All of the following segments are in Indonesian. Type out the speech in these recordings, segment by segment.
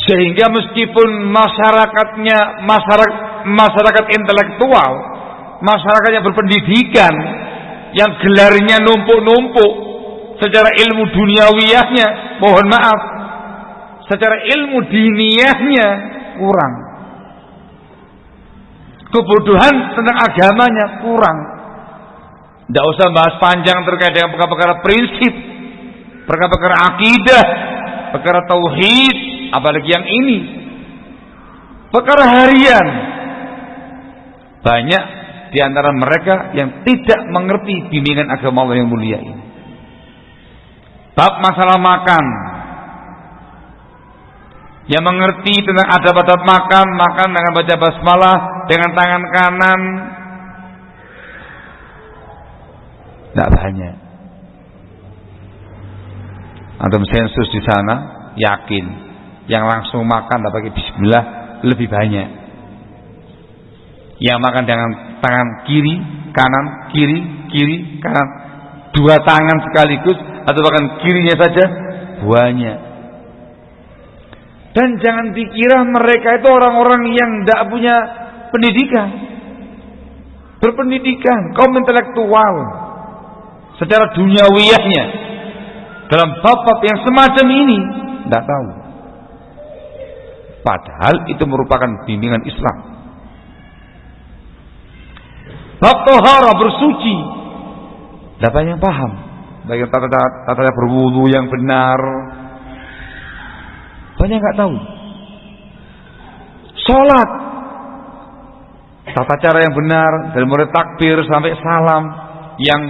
Sehingga meskipun masyarakat intelektual, masyarakat yang berpendidikan, yang gelarnya numpuk-numpuk, secara ilmu duniawiyahnya, mohon maaf, secara ilmu diniyahnya kurang. Kebodohan tentang agamanya kurang. Tidak usah bahas panjang terkait dengan perkara-perkara prinsip, perkara-perkara akidah, perkara tauhid, apalagi yang ini. Perkara harian. Banyak di antara mereka yang tidak mengerti bimbingan agama Allah yang mulia ini. Bab masalah makan, yang mengerti tentang adab-adab makan dengan baca basmalah dengan tangan kanan, tidak banyak. Antum sensus di sana yakin yang langsung makan tidak pakai bismillah lebih banyak. Yang makan dengan tangan kiri, kanan, kiri, kanan, dua tangan sekaligus atau bahkan kirinya saja banyak. Dan jangan dikira mereka itu orang-orang yang tidak punya pendidikan. Berpendidikan, kaum intelektual secara duniawiyahnya dalam bab-bab yang semacam ini tidak tahu. Padahal itu merupakan bimbingan Islam. Bab tohara bersuci, tidak banyak yang paham. Bagian tata berwudu yang benar, banyak nggak tahu. Sholat, tata cara yang benar dari mulai takbir sampai salam yang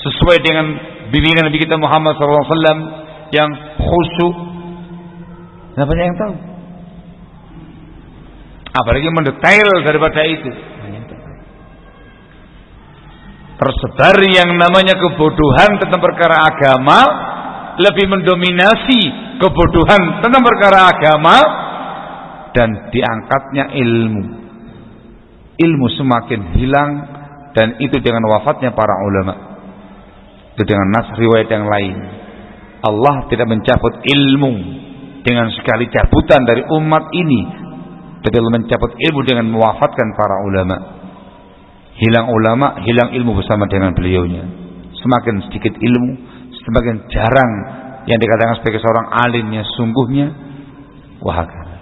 sesuai dengan bimbingan Nabi kita Muhammad SAW yang khusyuk, tidak banyak yang tahu. Apalagi mendetail daripada itu. Tersebar yang namanya kebodohan tentang perkara agama, lebih mendominasi kebodohan tentang perkara agama, dan diangkatnya ilmu. Ilmu semakin hilang, dan itu dengan wafatnya para ulama. Itu dengan nas riwayat yang lain. Allah tidak mencabut ilmu dengan sekali cabutan dari umat ini, tapi Allah mencabut ilmu dengan mewafatkan para ulama. Hilang ulama, hilang ilmu bersama dengan beliaunya. Semakin sedikit ilmu, semakin jarang yang dikatakan sebagai seorang alim yang sungguhnya. Wahakala.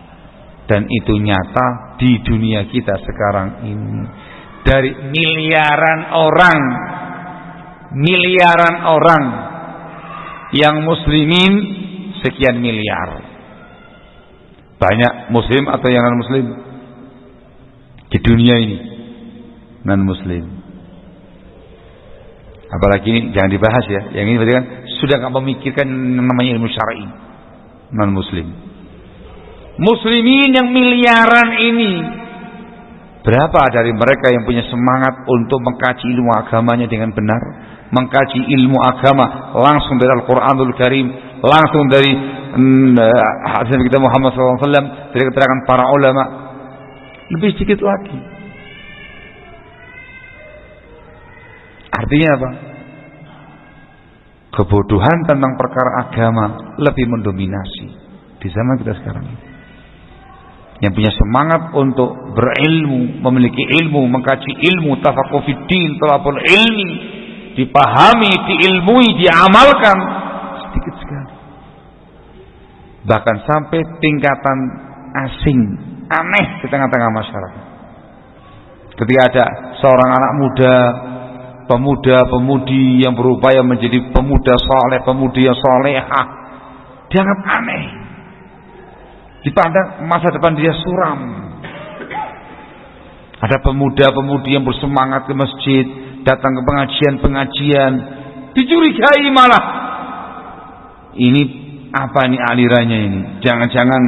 Dan itu nyata di dunia kita sekarang ini. Dari miliaran orang yang muslimin sekian miliar. Banyak muslim atau yang non muslim di dunia ini, non muslim. Apalagi ini jangan dibahas ya. Yang ini berarti kan sudah nggak memikirkan yang namanya ilmu syar'i. Non muslim. Muslimin yang miliaran ini, berapa dari mereka yang punya semangat untuk mengkaji ilmu agamanya dengan benar, mengkaji ilmu agama langsung dari Al-Quranul Karim, langsung dari hadis Nabi kita Muhammad SAW, dari keterangan para ulama? Lebih sedikit lagi. Artinya apa? Kebodohan tentang perkara agama lebih mendominasi di zaman kita sekarang ini. Yang punya semangat untuk berilmu, memiliki ilmu, mengkaji ilmu, tafaqquh fid din, talabul ilmi, dipahami, diilmui, diamalkan, sedikit sekali. Bahkan sampai tingkatan asing, aneh di tengah-tengah masyarakat. Ketika ada seorang anak muda, pemuda-pemudi yang berupaya menjadi pemuda saleh, pemudi yang salehah, dianggap aneh. Dipandang masa depan dia suram. Ada pemuda-pemudi yang bersemangat ke masjid, datang ke pengajian-pengajian, dicurigai malah. Ini apa nih alirannya ini? Jangan-jangan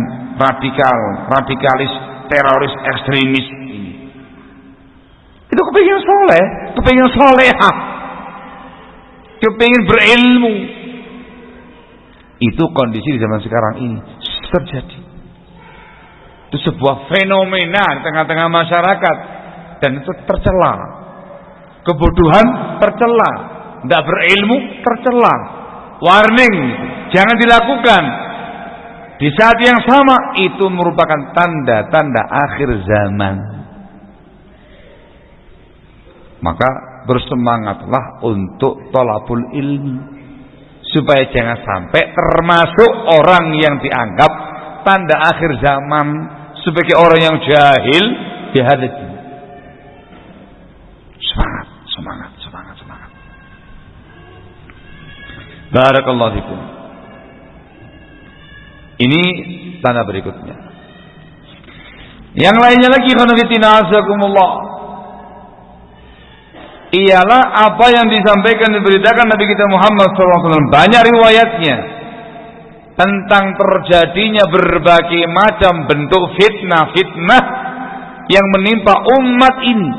radikalis, teroris, ekstremis ini. Itu kepingin soleh, kepingin solehah, kepingin berilmu. Itu kondisi di zaman sekarang ini terjadi. Itu sebuah fenomena di tengah-tengah masyarakat, dan itu tercela. Kebodohan tercela, tidak berilmu tercela. Warning, jangan dilakukan. di saat yang sama itu merupakan tanda-tanda akhir zaman. Maka bersemangatlah untuk thalabul ilmi, supaya jangan sampai termasuk orang yang dianggap tanda akhir zaman, sebagai orang yang jahil dihadapi. Semangat. Barakallahu fikum. Ini tanda berikutnya. Yang lainnya lagi, khonafidina azakumullah, ialah apa yang disampaikan, diberitakan Nabi kita Muhammad SAW, banyak riwayatnya tentang terjadinya berbagai macam bentuk fitnah yang menimpa umat ini.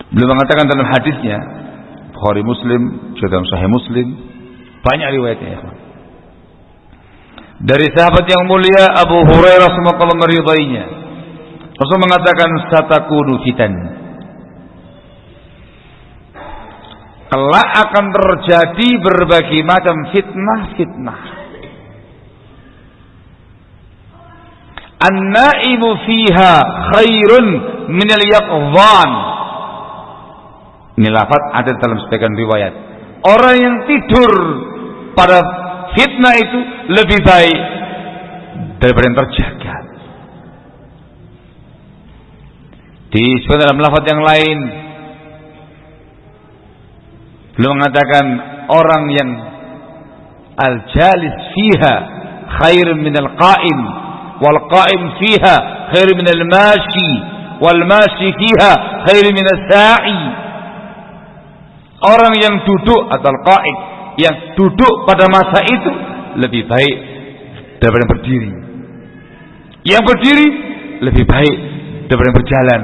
Beliau mengatakan dalam hadisnya, Bukhari Muslim, juga dalam Sahih Muslim, banyak riwayatnya ya. Dari sahabat yang mulia Abu Hurairah semoga Allah meridainya, Rasul mengatakan, satakunu fitan, kelak akan terjadi berbagai macam fitnah. An-naimu fiha khairun minal yaqdhan. Ini lafaz ada dalam sebagian riwayat. Orang yang tidur pada fitnah itu lebih baik daripada yang terjaga. Disebut dalam lafaz yang lain, beliau mengatakan, orang yang al-jalis fiha khairun minal qa'im, wal qa'im fiha khairun minal mashi, wal mashi fiha khairun minal sa'i. Orang yang duduk atau qa'id, yang duduk pada masa itu lebih baik daripada yang berdiri. Yang berdiri lebih baik daripada yang berjalan.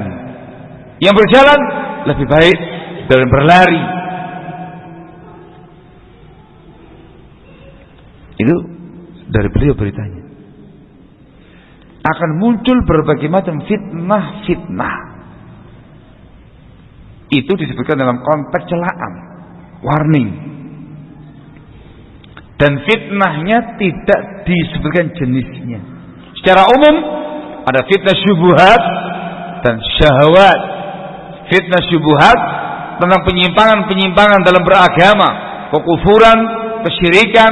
Yang berjalan lebih baik daripada yang berlari. Itu dari beliau beritanya. Akan muncul berbagai macam fitnah. Itu disebutkan dalam konteks celaan, warning. Dan fitnahnya tidak disebutkan jenisnya. Secara umum ada fitnah syubhat dan syahwat. Fitnah syubhat tentang penyimpangan dalam beragama, kekufuran, kesyirikan,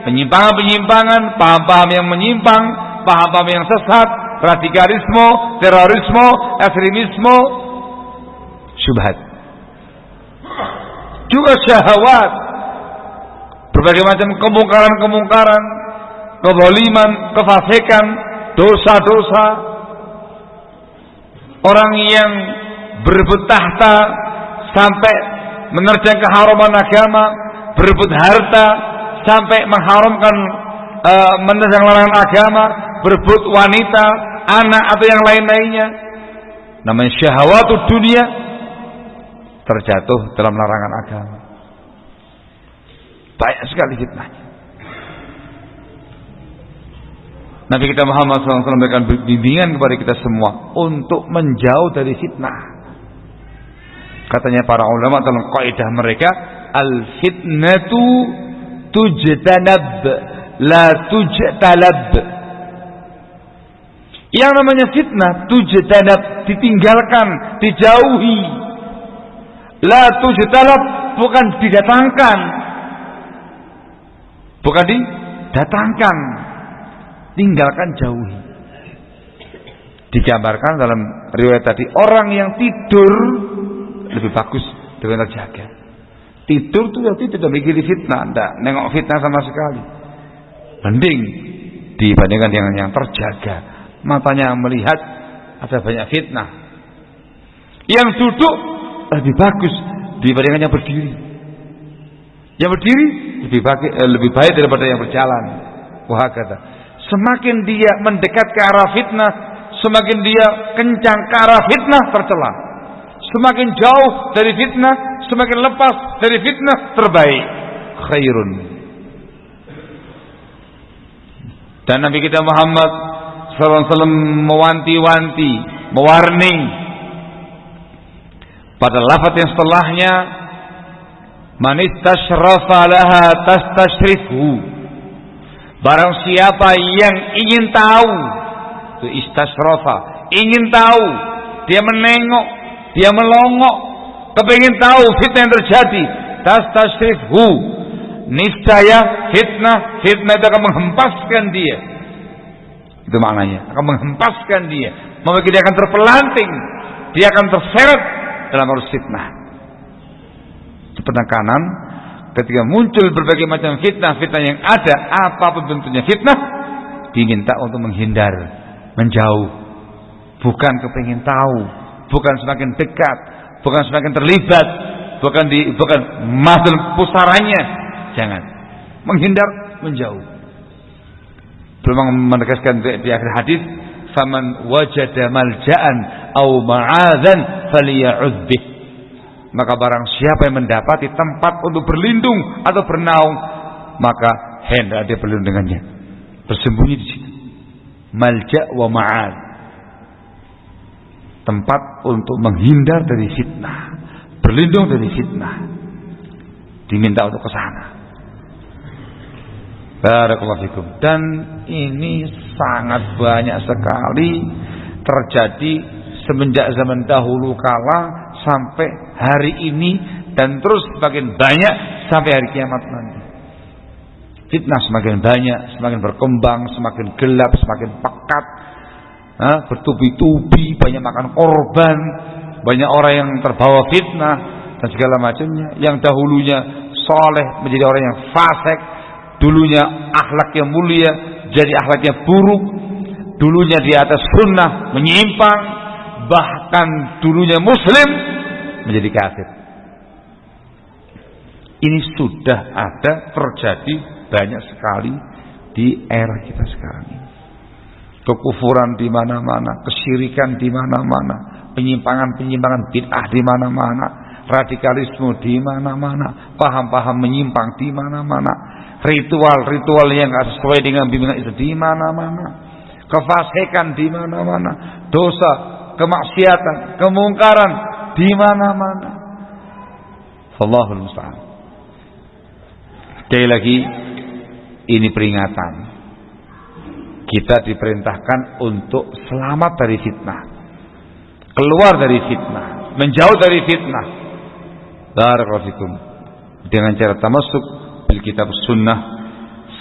penyimpangan, paham-paham yang menyimpang, paham-paham yang sesat, radikalisme, terorisme, ekstremisme, syubhat. Juga syahwat, berbagai macam kemungkaran, kezaliman, kefasikan, dosa-dosa. Orang yang berebut tahta sampai menerjang keharaman agama, berebut harta sampai mengharamkan menerjang larangan agama, berebut wanita, anak atau yang lain-lainnya. Namanya syahwatud dunia, terjatuh dalam larangan agama. Banyak sekali fitnahnya. Nabi kita Muhammad SAW memberikan bimbingan kepada kita semua untuk menjauh dari fitnah. Katanya para ulama dalam kaidah mereka, al-fitnatu tujtanab la tujtalab. Yang namanya fitnah tujtanab, ditinggalkan, dijauhi. La tujtalab, bukan didatangkan. Bukan didatangkan, tinggalkan, jauhi. Digambarkan dalam riwayat tadi, orang yang tidur lebih bagus dengan terjaga. Tidur itu berarti tidak mikir fitnah, tidak nengok fitnah sama sekali. Mending dibandingkan dengan yang terjaga, matanya melihat ada banyak fitnah. Yang duduk lebih bagus dibandingkan yang berdiri. Yang berdiri lebih baik daripada yang berjalan. Wah kata, semakin dia mendekat ke arah fitnah, semakin dia kencang ke arah fitnah, tercela. Semakin jauh dari fitnah, semakin lepas dari fitnah, terbaik. Khairun. Dan Nabi kita Muhammad SAW mewanti-wanti, mewarning pada lafaz yang setelahnya, Man istashrafa laha tastashrifhu. Barang siapa yang ingin tahu, itu istashrafa, ingin tahu, dia menengok, dia melongok, kepingin tahu fitnah yang terjadi, tastashrifhu, niscaya fitnah itu akan menghempaskan dia. Itu maknanya, akan menghempaskan dia, membuat dia akan terpelanting, dia akan terseret dalam arus fitnah. Itu penekanan ketika muncul berbagai macam fitnah yang ada, apapun bentuknya fitnah, diminta untuk menghindar, menjauh, bukan kepingin tahu, bukan semakin dekat, bukan semakin terlibat, bukan masuk pusarannya, jangan, menghindar, menjauh. Belum menegaskan di akhir hadis, faman wajada malja'an au ma'adzan falya'udz bih. Maka barang siapa yang mendapati tempat untuk berlindung atau bernaung, maka hendaknya dia berlindung dengannya, bersembunyi di situ. Malja' wa ma'adz, tempat untuk menghindar dari fitnah, berlindung dari fitnah, diminta untuk ke sana. Barakallahu fikum. Dan ini sangat banyak sekali terjadi semenjak zaman dahulu kala sampai hari ini, dan terus semakin banyak sampai hari kiamat nanti. Fitnah semakin banyak, semakin berkembang, semakin gelap, semakin pekat, bertubi-tubi, banyak makan korban, banyak orang yang terbawa fitnah dan segala macamnya. Yang dahulunya soleh menjadi orang yang fasik, dulunya akhlaknya mulia jadi akhlaknya buruk, dulunya di atas sunnah menyimpang, bahkan dulunya muslim menjadi kafir. Ini sudah ada terjadi banyak sekali di era kita sekarang ini. Kekufuran di mana-mana, kesyirikan di mana-mana, penyimpangan bid'ah di mana-mana, radikalisme di mana-mana, paham-paham menyimpang di mana-mana, ritual-ritual yang tidak sesuai dengan bimbingan itu di mana-mana, kefasikan di mana-mana, dosa, kemaksiatan, kemungkaran di mana-mana. Wallahul musta'an. Sekali lagi, ini peringatan. Kita diperintahkan untuk selamat dari fitnah, keluar dari fitnah, menjauh dari fitnah. Barakallahu fikum. Dengan cara tamasuk bil kitab sunnah,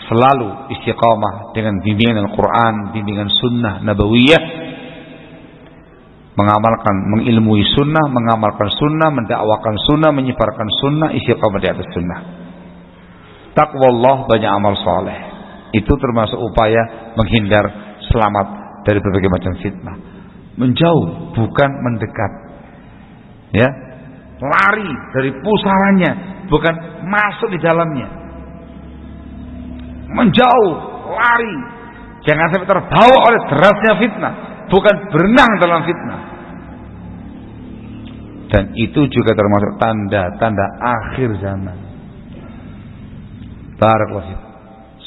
selalu istiqamah dengan bimbingan Al-Quran, bimbingan sunnah nabawiyah, mengamalkan, mengilmui sunnah, mengamalkan sunnah, mendakwakan sunnah, menyebarkan sunnah, istiqamah di atas sunnah. Taqwallah, banyak amal soleh. Itu termasuk upaya menghindar, selamat dari berbagai macam fitnah. Menjauh, bukan mendekat. Ya, lari dari pusarannya, bukan masuk di dalamnya. Menjauh, lari. Jangan sampai terbawa oleh derasnya fitnah, bukan berenang dalam fitnah. Dan itu juga termasuk tanda-tanda akhir zaman. Barakallahu.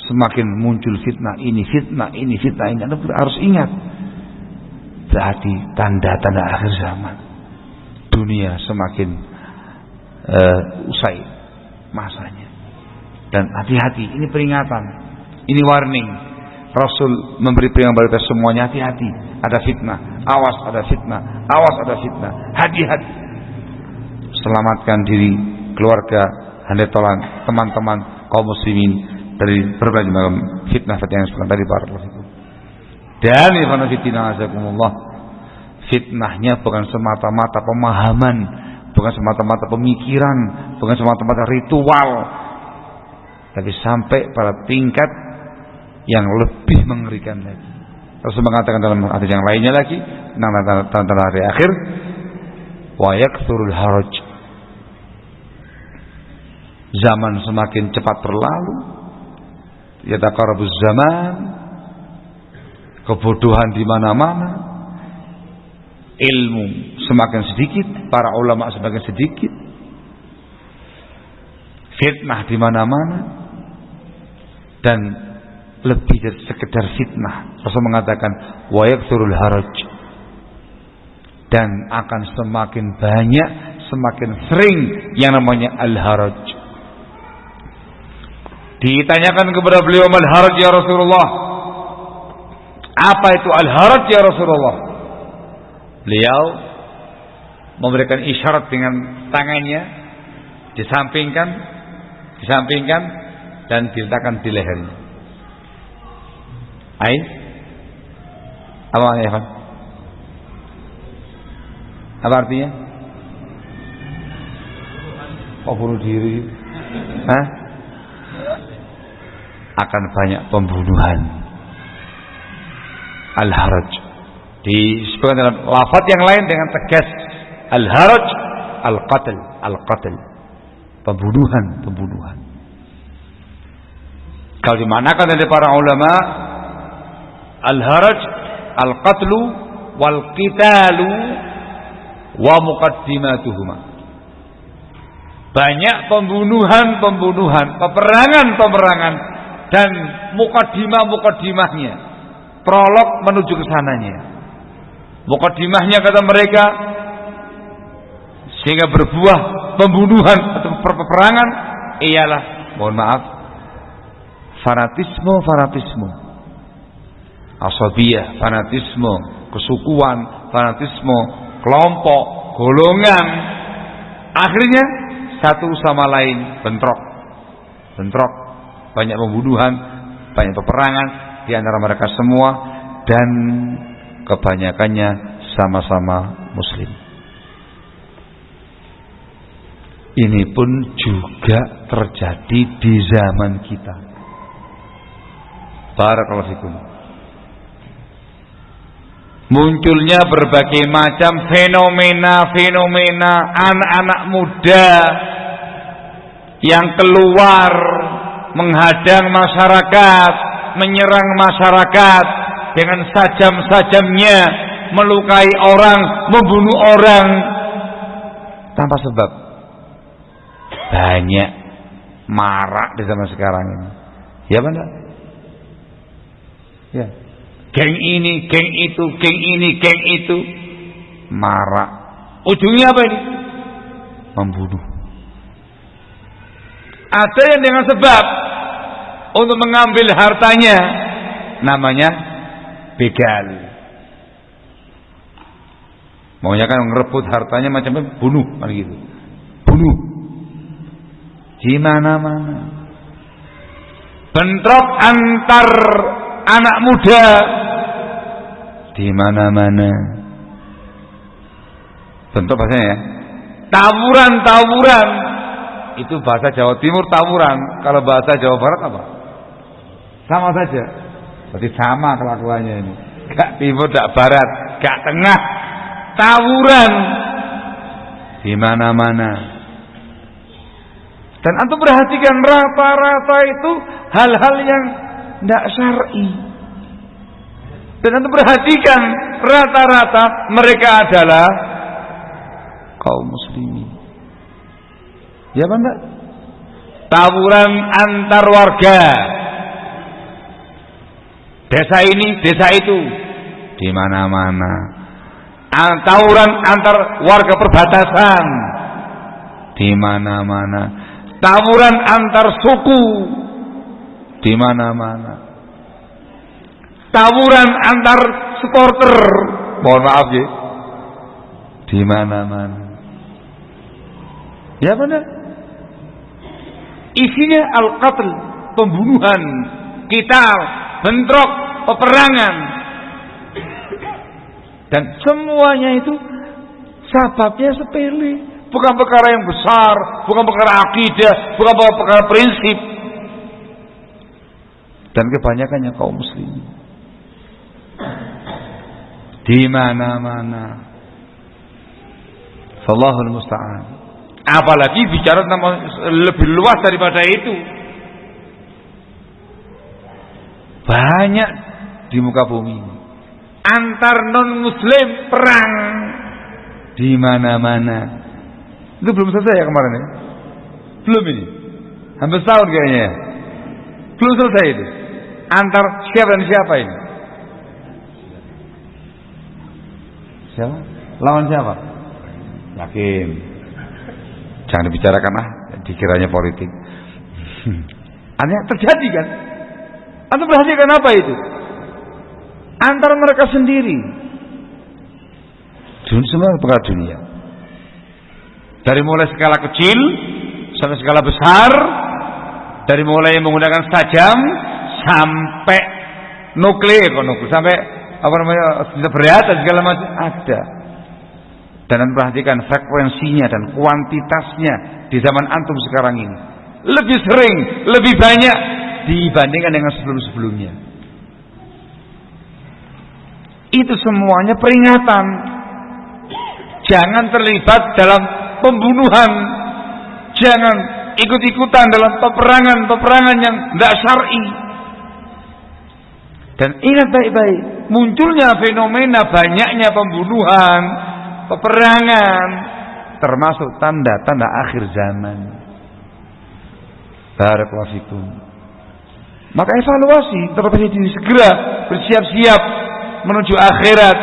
Semakin muncul fitnah ini, Anda harus ingat, berarti tanda-tanda akhir zaman. Dunia semakin usai masanya. Dan hati-hati, ini peringatan, ini warning. Rasul memberi peringatan kepada kita semuanya, hati-hati, ada fitnah, awas ada fitnah, awas ada fitnah, hati-hati. Selamatkan diri, keluarga, handai tolan, teman-teman, kaum muslimin dari berbagai macam fitnah yang seperti tadi. Barakallahu. Dan ikhwan fillah azakumullah, fitnahnya bukan semata-mata pemahaman, bukan semata-mata pemikiran, bukan semata-mata ritual, tapi sampai pada tingkat yang lebih mengerikan lagi. Rasul mengatakan dalam hadis yang lainnya lagi, tentang hari akhir, wa yakthurul haraj. Zaman semakin cepat berlalu, yataqarrabuz zaman, kebodohan di mana-mana, ilmu semakin sedikit, para ulama semakin sedikit, fitnah di mana-mana, dan lebih dari sekedar fitnah. Rasul mengatakan wa yakthurul haraj, dan akan semakin banyak, semakin sering yang namanya al-haraj. Ditanyakan kepada beliau, "Al-haraj ya Rasulullah?" Apa itu al-haraj ya Rasulullah? Beliau memberikan isyarat dengan tangannya, disampingkan dan diletakkan di lehernya. Apa maknanya, Pak? Apa artinya? Bunuh diri. Akan banyak pembunuhan. Al-haraj disebutkan dalam lafaz yang lain dengan tegas. Al-haraj al-qatl. Pembunuhan. Kalau dimanakan oleh para ulama, al-haraj al-qatlu wal qitalu wa muqaddimatuhuma. Banyak pembunuhan, peperangan dan muqaddimahnya, prolog menuju ke sananya. Muqaddimahnya kata mereka sehingga berbuah pembunuhan atau peperangan ialah, mohon maaf, fanatisme, asabiyah, fanatisme, kesukuan, fanatisme, kelompok, golongan, akhirnya satu sama lain bentrok, banyak pembunuhan, banyak peperangan di antara mereka semua, dan kebanyakannya sama-sama muslim. Ini pun juga terjadi di zaman kita. Barakallahu fikum. Munculnya berbagai macam fenomena anak-anak muda yang keluar menghadang masyarakat, menyerang masyarakat dengan sajam-sajamnya, melukai orang, membunuh orang tanpa sebab. Banyak marak di zaman sekarang ini. Ya benar. Ya. Geng ini, geng itu, geng itu marak. Ujungnya apa ini? Membunuh. Ada yang dengan sebab untuk mengambil hartanya, namanya begal. Maunya kan ngerebut hartanya macam-macam, bunuh kan gitu. Bunuh di mana-mana. Bentrok antar anak muda di mana-mana. Bentrok bahasanya ya. Tawuran. Itu bahasa Jawa Timur tawuran. Kalau bahasa Jawa Barat apa? Sama saja. Berarti sama kelakuannya ini. Gak timur, gak barat, gak tengah. Tawuran di mana-mana. Dan antum perhatikan rata-rata itu hal-hal yang tidak syar'i. Dan antum perhatikan rata-rata mereka adalah kaum muslimin. Ya Pak? Tawuran antar warga. Desa ini, desa itu, di mana-mana. Tawuran antar warga perbatasan, di mana-mana. Tawuran antar suku, di mana-mana. Tawuran antar supporter, mohon maaf ya, di mana-mana. Ya benar. Isinya al-qatl, pembunuhan, qital, bentrok, peperangan. Dan semuanya itu sababnya sepele, bukan perkara yang besar, bukan perkara akidah, bukan perkara prinsip. Dan kebanyakannya kaum muslimin di mana-mana. Wallahul musta'an. Apalagi bicara tentang lebih luas daripada itu. Banyak di muka bumi ini. Antar non muslim perang di mana-mana. Itu belum selesai ya kemarin ya? Belum ini. Hampir setahun kayaknya ya. Belum selesai itu. Antar siapa dan siapa ini? Siapa? Lawan siapa? Yakin. Jangan dibicarakan dikiranya politik. Artinya terjadi kan? Anda perhatikan apa itu? Antara mereka sendiri. Semua perkara dunia. Dari mulai skala kecil sampai skala besar, dari mulai menggunakan tajam sampai nuklir, sampai apa namanya berat dan segala macam ada. Dan perhatikan frekuensinya dan kuantitasnya di zaman antum sekarang ini lebih sering, lebih banyak dibandingkan dengan sebelum-sebelumnya. Itu semuanya peringatan. Jangan terlibat dalam pembunuhan. Jangan ikut-ikutan dalam peperangan yang tidak syar'i. Dan ingat baik-baik, munculnya fenomena banyaknya pembunuhan, peperangan, termasuk tanda-tanda akhir zaman. Barakallahu fikum. Maka evaluasi terlebih dahulu, segera bersiap-siap menuju akhirat.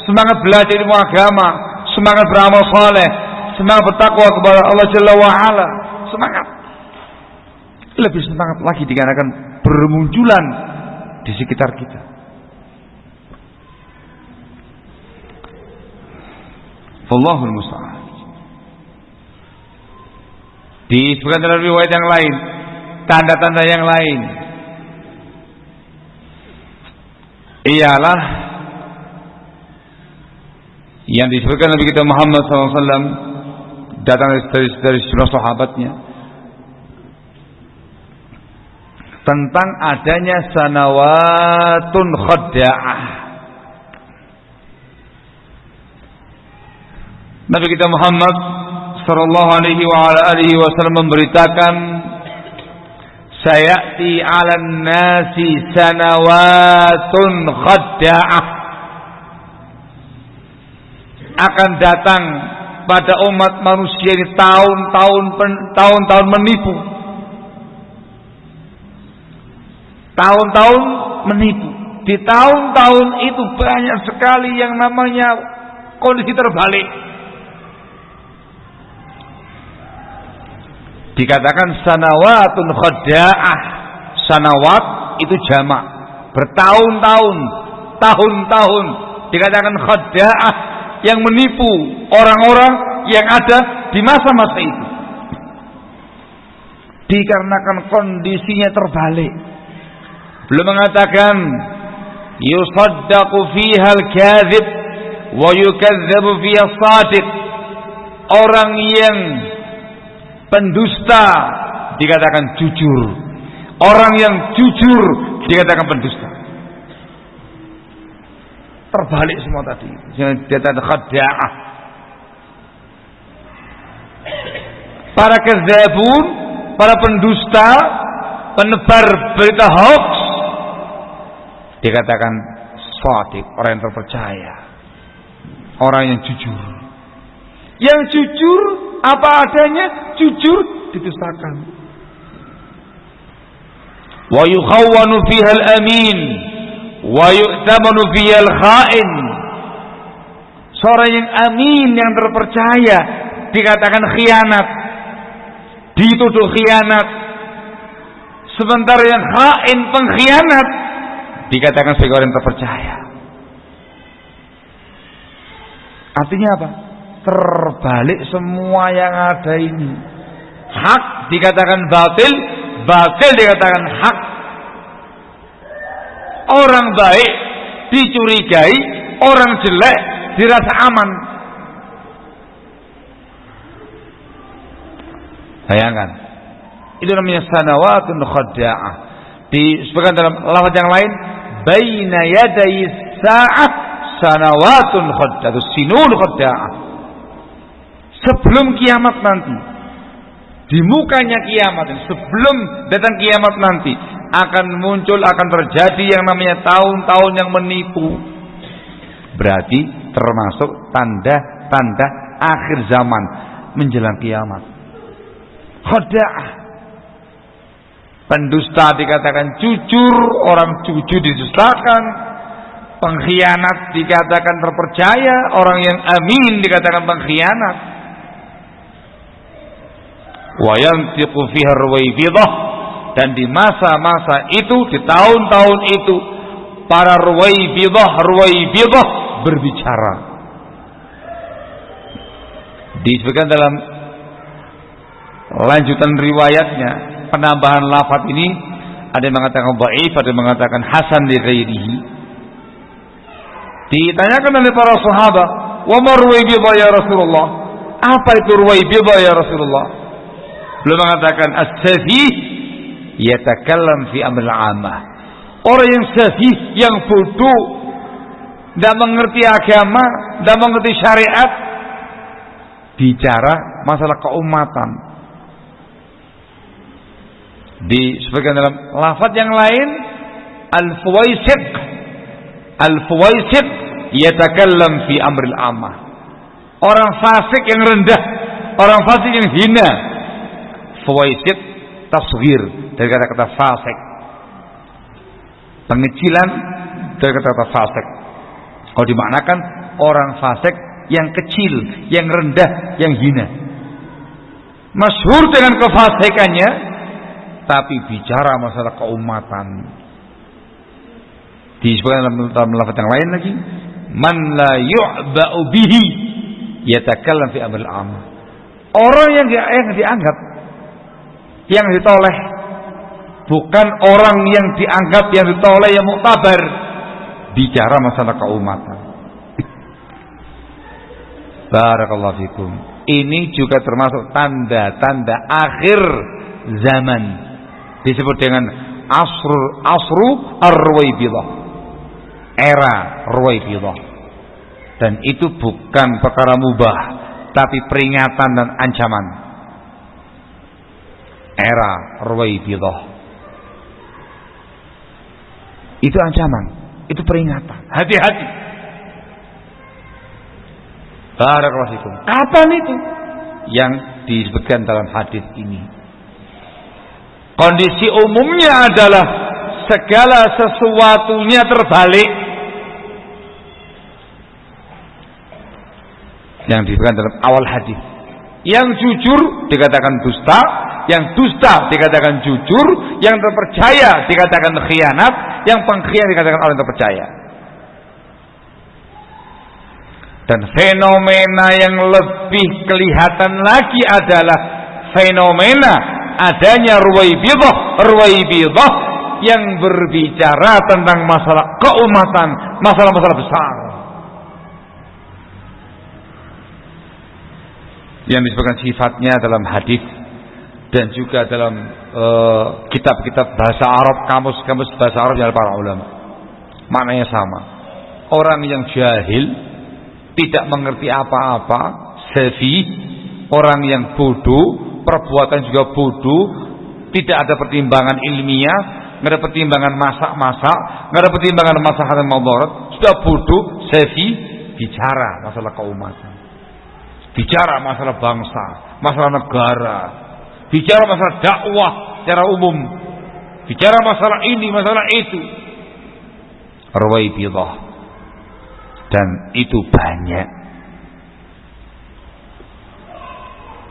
Semangat belajar ilmu agama, semangat beramal saleh, semangat bertakwa kepada Allah Jalla wa Ala. Semangat. Lebih semangat lagi dikarenakan bermunculan di sekitar kita. Wallahul musta'an. Disebutkan dalam riwayat yang lain, tanda-tanda yang lain ialah yang disebutkan Nabi kita Muhammad SAW datang dari sejumlah sahabatnya tentang adanya sanawatun khadda'ah. Nabi kita Muhammad sallallahu alaihi wa ala alihi wasallam memberitakan, sayati 'alan nasi sanawatun khadda'ah, akan datang pada umat manusia ini tahun-tahun menipu. Tahun-tahun menipu. Di tahun-tahun itu banyak sekali yang namanya kondisi terbalik. Dikatakan sanawatun khadda'ah. Sanawat itu jamak, bertahun-tahun, tahun-tahun. Dikatakan khadda'ah, yang menipu orang-orang yang ada di masa-masa itu. Dikarenakan kondisinya terbalik. Belum mengatakan yusaddaqu fiha al-kadhib wa yukazzabu fiha as-sadiq. Orang yang pendusta dikatakan jujur, orang yang jujur dikatakan pendusta. Terbalik semua tadi. Dikatakan khadda'ah. Para kadzabun, para pendusta, penebar berita hoax dikatakan shadiq, orang yang terpercaya, orang yang jujur. Yang jujur apa adanya, jujur didustakan. Wa yukhawwanu fiha al-amin wa yu'tamanu fiha al-kha'in. Seorang yang amin, yang terpercaya dikatakan khianat, dituduh khianat. Sementara yang kha'in, pengkhianat, dikatakan sebagai orang yang terpercaya. Artinya apa? Terbalik semua yang ada ini. Hak dikatakan batil, batil dikatakan hak. Orang baik dicurigai, orang jelek dirasa aman. Bayangkan, itu namanya sanawatun khadda'ah. Disebutkan dalam lafaz yang lain, baina yaday sa'ah sanawatun khadda'ah, sinun khadda'ah. Sebelum kiamat nanti, di mukanya kiamat, sebelum datang kiamat nanti, akan muncul, akan terjadi yang namanya tahun-tahun yang menipu. Berarti termasuk tanda-tanda akhir zaman menjelang kiamat. Khadda'ah. Pendusta dikatakan jujur, orang jujur didustakan. Pengkhianat dikatakan terpercaya, orang yang amin dikatakan pengkhianat. Wa yantiqu fiha ar-ruwaybidah Dan di masa-masa itu, di tahun-tahun itu, para Ruwaibidah berbicara. Disebutkan dalam lanjutan riwayatnya, penambahan lafaz ini ada yang mengatakan dhaif, ada yang mengatakan hasan li ghairihi. Ditanyakan oleh para sahabat, "Wa ma Ruwaibidah ya Rasulullah?" Apa itu Ruwaibidah ya Rasulullah? Beliau mengatakan as-safih yatakallam fi amril 'amah. Orang yang safih, yang bodoh, tidak mengerti agama, tidak mengerti syariat, bicara masalah keumatan. Disebutkan dalam lafaz yang lain, al-fuwaisiq yatakallam fi amril 'amah. Orang fasik yang rendah, orang fasik yang hina. Fuwaisiq tasghir dari kata-kata fasik. Pengecilan dari kata-kata fasik. Kalau dimaknakan orang fasik yang kecil, yang rendah, yang hina. Masyhur dengan kefasikannya, tapi bicara masalah keumatan. Disebutkan dalam lafaz yang lain lagi, man la yu'ba'u bihi yatakallam fi amril 'amah. Orang yang dianggap, yang ditoleh, bukan orang yang dianggap, yang ditoleh, yang muktabar, bicara masalah keumatan. Barakallahu fikum. Ini juga termasuk tanda-tanda akhir zaman. Disebut dengan asru ar-Ruwaibidah. Era Ruwaibidah. Dan itu bukan perkara mubah, tapi peringatan dan ancaman. Era Ruwaibidah. Itu ancaman, itu peringatan. Hati-hati. Barakallahu fikum. Kapan itu? Yang disebutkan dalam hadis ini. Kondisi umumnya adalah segala sesuatunya terbalik. Yang disebutkan dalam awal hadis. Yang jujur dikatakan dusta, yang dusta dikatakan jujur, yang terpercaya dikatakan khianat, yang pengkhianat dikatakan orang terpercaya. Dan fenomena yang lebih kelihatan lagi adalah fenomena adanya Ruwaibidah yang berbicara tentang masalah keumatan, masalah-masalah besar. Yang disebutkan sifatnya dalam hadis dan juga dalam kitab-kitab bahasa Arab, kamus-kamus bahasa Arab dari para ulama. Maknanya sama. Orang yang jahil, tidak mengerti apa-apa, safih, orang yang bodoh, perbuatan juga bodoh, tidak ada pertimbangan ilmiah, nggak ada pertimbangan masak-masak, nggak ada pertimbangan masalah dan madarat, sudah bodoh, safih, bicara masalah keumatan, bicara masalah bangsa, masalah negara, bicara masalah dakwah secara umum, bicara masalah ini, masalah itu. Ruwaibidah. Dan itu banyak.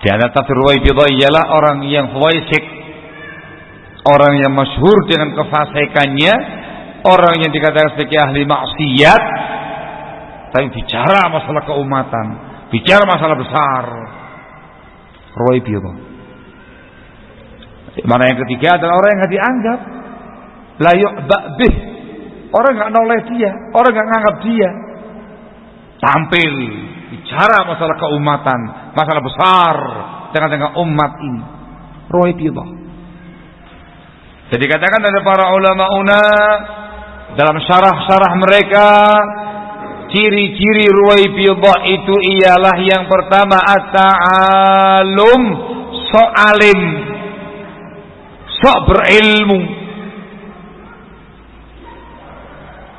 Di antara tafsir Ruwaibidah ialah orang yang fuwaisiq, orang yang masyhur dengan kefasikannya, orang yang dikatakan sebagai ahli maksiat, tapi bicara masalah keumatan, bicara masalah besar. Ruwaibidah. Mana yang ketiga adalah orang yang nggak dianggap, la yu'ba bih, orang nggak noleh dia, orang nggak nganggap dia. Tampil bicara masalah keumatan, masalah besar dengan umat ini. Ruwaibidah. Jadi katakan oleh para ulama dalam syarah-syarah mereka, ciri-ciri Ruwaibidah itu ialah yang pertama at-ta'alum, sok alim, sok berilmu,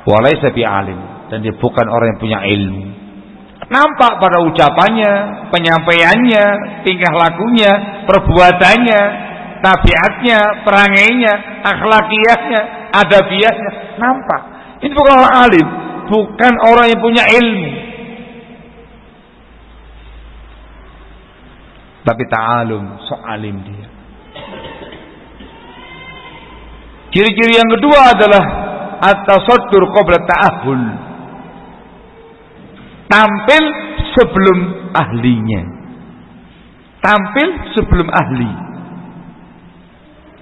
walaysa bi'alim, dan dia bukan orang yang punya ilmu. Nampak pada ucapannya, penyampaiannya, tingkah lakunya, perbuatannya, tabiatnya, perangainya, akhlakiyahnya, adabiyahnya, nampak. Ini bukan orang alim, bukan orang yang punya ilmu. Tapi ta'alum, sok alim dia. Ciri-ciri yang kedua adalah at-tasaddur qabla ta'ahul. Tampil sebelum ahlinya. Tampil sebelum ahli.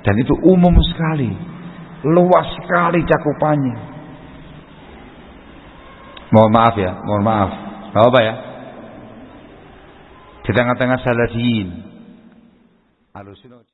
Dan itu umum sekali. Luas sekali cakupannya. Mohon maaf ya, mohon maaf. Enggak apa ya? Di tengah-tengah salafiyin.